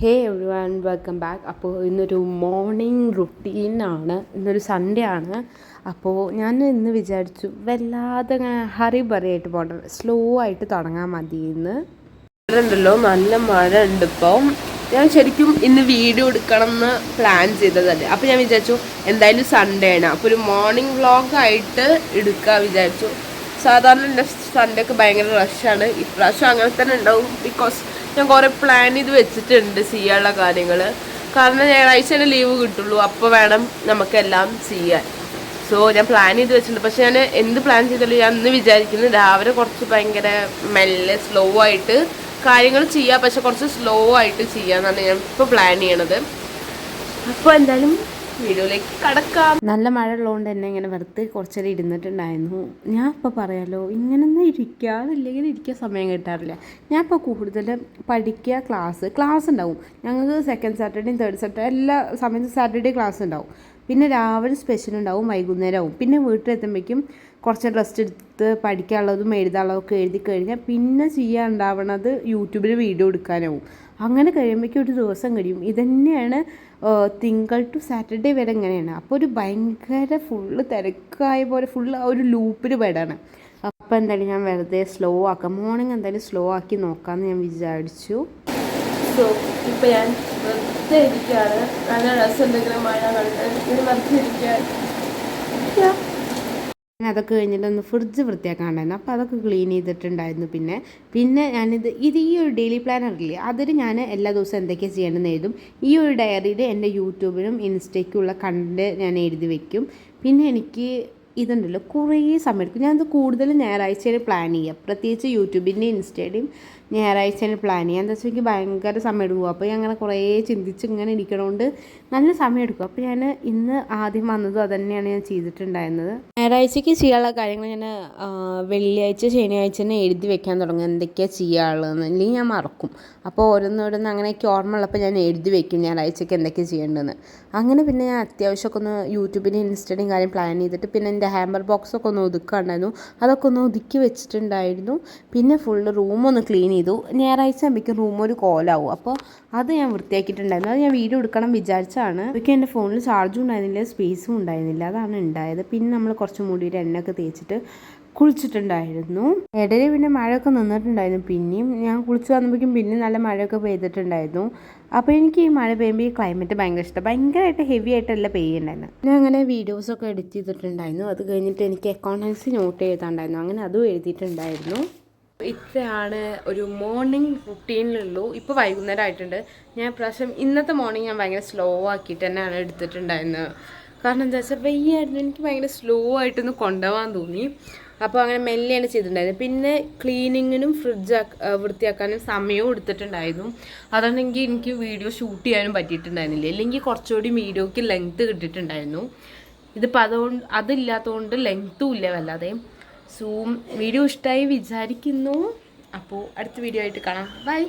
ഹേ every one welcome back. അപ്പോൾ ഇന്നൊരു morning റുട്ടീനാണ്. ഇന്നൊരു സൺഡേ ആണ്. അപ്പോൾ ഞാൻ ഇന്ന് വിചാരിച്ചു വല്ലാതെ ഹറി ബറിയായിട്ട് പോകണം, സ്ലോ ആയിട്ട് തുടങ്ങാൻ മതി എന്ന്. ഉണ്ടല്ലോ നല്ല മഴ ഉണ്ട് ഇപ്പം. ഞാൻ ശരിക്കും ഇന്ന് വീഡിയോ എടുക്കണം എന്ന് പ്ലാൻ ചെയ്തതല്ലേ. അപ്പോൾ ഞാൻ വിചാരിച്ചു എന്തായാലും സൺഡേ ആണ്, അപ്പോൾ ഒരു മോർണിംഗ് വ്ളോഗായിട്ട് എടുക്കാൻ വിചാരിച്ചു. സാധാരണ എൻ്റെ സൺഡേ ഒക്കെ ഭയങ്കര റഷാണ്. ഇപ്രാവശ്യം അങ്ങനെ തന്നെ ഉണ്ടാവും. ബിക്കോസ് ഞാൻ കുറേ പ്ലാൻ ചെയ്ത് വെച്ചിട്ടുണ്ട് ചെയ്യാനുള്ള കാര്യങ്ങൾ. കാരണം ഞായറാഴ്ച ലീവ് കിട്ടുള്ളൂ, അപ്പോൾ വേണം നമുക്കെല്ലാം ചെയ്യാൻ. സോ ഞാൻ പ്ലാൻ ചെയ്ത് വെച്ചിട്ടുണ്ട്. പക്ഷെ ഞാൻ എന്ത് പ്ലാൻ ചെയ്താലും ഞാൻ ഇന്ന് വിചാരിക്കുന്നത് രാവിലെ കുറച്ച് ഭയങ്കര മെല്ലെ സ്ലോ ആയിട്ട് കാര്യങ്ങൾ ചെയ്യുക, പക്ഷെ കുറച്ച് സ്ലോ ആയിട്ട് ചെയ്യാമെന്നാണ് ഞാൻ ഇപ്പോൾ പ്ലാൻ ചെയ്യണത്. അപ്പോൾ എന്തായാലും വീഡിയോയിലേക്ക് കടക്കാം. നല്ല മഴ ഉള്ളതുകൊണ്ട് തന്നെ ഇങ്ങനെ വെറുതെ കുറച്ചേരം ഇരുന്നിട്ടുണ്ടായിരുന്നു. ഞാൻ ഇപ്പോൾ പറയാമല്ലോ, ഇങ്ങനൊന്നും ഇരിക്കാതില്ലെങ്കിൽ ഇരിക്കാൻ സമയം കിട്ടാറില്ല. ഞാൻ ഇപ്പോൾ കൂടുതൽ പഠിക്കുക, ക്ലാസ് ഉണ്ടാവും ഞങ്ങൾക്ക്. സെക്കൻഡ് സാറ്റർഡേയും തേർഡ് സാറ്റർഡേ എല്ലാ സമയത്തും സാറ്റർഡേ ക്ലാസ് ഉണ്ടാവും. പിന്നെ രാവിലെ സ്പെഷ്യൽ ഉണ്ടാവും, വൈകുന്നേരമാവും. പിന്നെ വീട്ടിലെത്തുമ്പോഴേക്കും കുറച്ച് റെസ്റ്റ് എടുത്ത് പഠിക്കാനുള്ളതും എഴുതാനുള്ളതൊക്കെ എഴുതി കഴിഞ്ഞാൽ പിന്നെ ചെയ്യാനുണ്ടാവണത് യൂട്യൂബിൽ വീഡിയോ എടുക്കാനാവും. അങ്ങനെ കഴിയുമ്പോഴേക്കും ഒരു ദിവസം കഴിയും. ഇതന്നെയാണ് തിങ്കൾ ടു സാറ്റർഡേ വരെ ഇങ്ങനെയാണ്. അപ്പോൾ ഒരു ഭയങ്കര ഫുള്ള് തിരക്കായ പോലെ ഫുള്ള് ഒരു ലൂപ്പിൽ പെടാണ്. അപ്പോൾ എന്തായാലും ഞാൻ വെറുതെ സ്ലോ ആക്കാം, മോർണിംഗ് എന്തായാലും സ്ലോ ആക്കി നോക്കാമെന്ന് ഞാൻ വിചാരിച്ചു. സോ ഇപ്പം ഞാൻ വെറുതെ ഇരിക്കുകയാണ്. നല്ല രസം എന്തെങ്കിലും മഴ കണ്ട് ഇങ്ങനെ വെറുതെ ഇരിക്കാൻ. അതൊക്കെ കഴിഞ്ഞിട്ട് ഒന്ന് ഫ്രിഡ്ജ് വൃത്തിയാക്കാണ്ടായിരുന്നു. അപ്പോൾ അതൊക്കെ ക്ലീൻ ചെയ്തിട്ടുണ്ടായിരുന്നു. പിന്നെ ഞാനിത് ഈ ഒരു ഡെയിലി പ്ലാനറില്ലേ, അതിൽ ഞാൻ എല്ലാ ദിവസവും എന്തൊക്കെയാണ് ചെയ്യേണ്ടതെന്ന് എഴുതും. ഈ ഒരു ഡയറിയിൽ എൻ്റെ യൂട്യൂബിനും ഇൻസ്റ്റയ്ക്കുള്ള കണ്ടന്റ് ഞാൻ എഴുതി വെക്കും. പിന്നെ എനിക്ക് ഇതുണ്ടല്ലോ കുറേ സമയം എടുക്കും. ഞാനത് കൂടുതലും ഞായറാഴ്ചയിൽ പ്ലാൻ ചെയ്യുക, പ്രത്യേകിച്ച് യൂട്യൂബിൻ്റെയും ഇൻസ്റ്റയുടെയും ഞായറാഴ്ചയിൽ പ്ലാൻ ചെയ്യുക. എന്താ വെച്ചാൽ എനിക്ക് ഭയങ്കര സമയം എടുക്കും. അപ്പോൾ ഞാൻ അങ്ങനെ കുറേ ചിന്തിച്ച് ഇങ്ങനെ ഇരിക്കണോണ്ട് നല്ല സമയം എടുക്കും. അപ്പോൾ ഞാൻ ഇന്ന് ആദ്യം വന്നതും അതുതന്നെയാണ് ഞാൻ ചെയ്തിട്ടുണ്ടായിരുന്നത്. ഞായറാഴ്ചയ്ക്ക് ചെയ്യാനുള്ള കാര്യങ്ങൾ ഞാൻ വെള്ളിയാഴ്ച ശനിയാഴ്ച തന്നെ എഴുതി വെക്കാൻ തുടങ്ങും, എന്തൊക്കെയാണ് ചെയ്യാനുള്ളതെന്ന്. അല്ലെങ്കിൽ ഞാൻ മറക്കും. അപ്പോൾ ഓരോന്നോരോന്ന് അങ്ങനെയൊക്കെ ഓർമ്മ ഉള്ളപ്പോൾ ഞാൻ എഴുതി വെക്കും ഞായറാഴ്ചയ്ക്ക് എന്തൊക്കെയാണ് ചെയ്യേണ്ടതെന്ന്. അങ്ങനെ പിന്നെ ഞാൻ അത്യാവശ്യമൊക്കെ ഒന്ന് യൂട്യൂബിൻ്റെയും ഇൻസ്റ്റയുടെയും കാര്യം പ്ലാൻ ചെയ്തിട്ട് പിന്നെ എൻ്റെ ഹാമ്പർ ബോക്സൊക്കെ ഒന്ന് ഒതുക്കാണ്ടായിരുന്നു, അതൊക്കെ ഒന്ന് ഒതുക്കി വെച്ചിട്ടുണ്ടായിരുന്നു. പിന്നെ ഫുള്ള് റൂമൊന്ന് ക്ലീൻ ചെയ്തു. ഞായറാഴ്ച ആകുമ്പോഴേക്കും റൂം ഒരു കോലാവും. അപ്പോൾ അത് ഞാൻ വൃത്തിയാക്കിയിട്ടുണ്ടായിരുന്നു. അത് ഞാൻ വീഡിയോ എടുക്കണം വിചാരിച്ചാണ്. അതൊക്കെ എൻ്റെ ഫോണിൽ ചാർജും ഉണ്ടായിരുന്നില്ല, സ്പേസും ഉണ്ടായിരുന്നില്ല, അതാണ് ഉണ്ടായത്. പിന്നെ നമ്മൾ കുറച്ച് മുടിയുടെ എണ്ണയൊക്കെ തേച്ചിട്ട് കുളിച്ചിട്ടുണ്ടായിരുന്നു. ഇടയിൽ പിന്നെ മഴയൊക്കെ നിന്നിട്ടുണ്ടായിരുന്നു. പിന്നെയും ഞാൻ കുളിച്ച് വന്നപ്പോഴേക്കും പിന്നെ നല്ല മഴയൊക്കെ പെയ്തിട്ടുണ്ടായിരുന്നു. അപ്പോൾ എനിക്ക് ഈ മഴ പെയ്യുമ്പോൾ ഈ ക്ലൈമറ്റ് ഭയങ്കര ഇഷ്ടം. ഭയങ്കരമായിട്ട് ഹെവി ആയിട്ടല്ല പെയ്യുണ്ടായിരുന്നു. ഞാൻ അങ്ങനെ വീഡിയോസൊക്കെ എഡിറ്റ് ചെയ്തിട്ടുണ്ടായിരുന്നു. അത് കഴിഞ്ഞിട്ട് എനിക്ക് അക്കൗണ്ടൻസി നോട്ട് ചെയ്തിട്ടുണ്ടായിരുന്നു, അങ്ങനെ അതും എഴുതിയിട്ടുണ്ടായിരുന്നു. ഇത്രയാണ് ഒരു മോർണിംഗ് റുട്ടീനിലുള്ളൂ. ഇപ്പോൾ വൈകുന്നേരം ആയിട്ടുണ്ട്. ഞാൻ പ്രാവശ്യം ഇന്നത്തെ മോർണിംഗ് ഞാൻ ഭയങ്കര സ്ലോ ആക്കിയിട്ട് തന്നെയാണ് എടുത്തിട്ടുണ്ടായിരുന്നത്. കാരണം എന്താ വെച്ചാൽ വെയ്യായിരുന്നു, എനിക്ക് ഭയങ്കര സ്ലോ ആയിട്ടൊന്ന് കൊണ്ടുപോകാൻ തോന്നി. അപ്പോൾ അങ്ങനെ മെല്ലെയാണ് ചെയ്തിട്ടുണ്ടായിരുന്നത്. പിന്നെ ക്ലീനിങ്ങിനും ഫ്രിഡ്ജ് വൃത്തിയാക്കാനും സമയവും എടുത്തിട്ടുണ്ടായിരുന്നു. അതാണെങ്കിൽ എനിക്ക് വീഡിയോ ഷൂട്ട് ചെയ്യാനും പറ്റിയിട്ടുണ്ടായിരുന്നില്ല. അല്ലെങ്കിൽ കുറച്ചുകൂടി വീഡിയോയ്ക്ക് ലെങ്ത്ത് കിട്ടിയിട്ടുണ്ടായിരുന്നു. ഇതിപ്പോൾ അതില്ലാത്തതുകൊണ്ട് ലെങ്ത്തും ഇല്ല വല്ലാതെ. സോ വീഡിയോ ഇഷ്ടമായി വിചാരിക്കുന്നു. അപ്പോൾ അടുത്ത വീഡിയോ ആയിട്ട് കാണാം. ബൈ.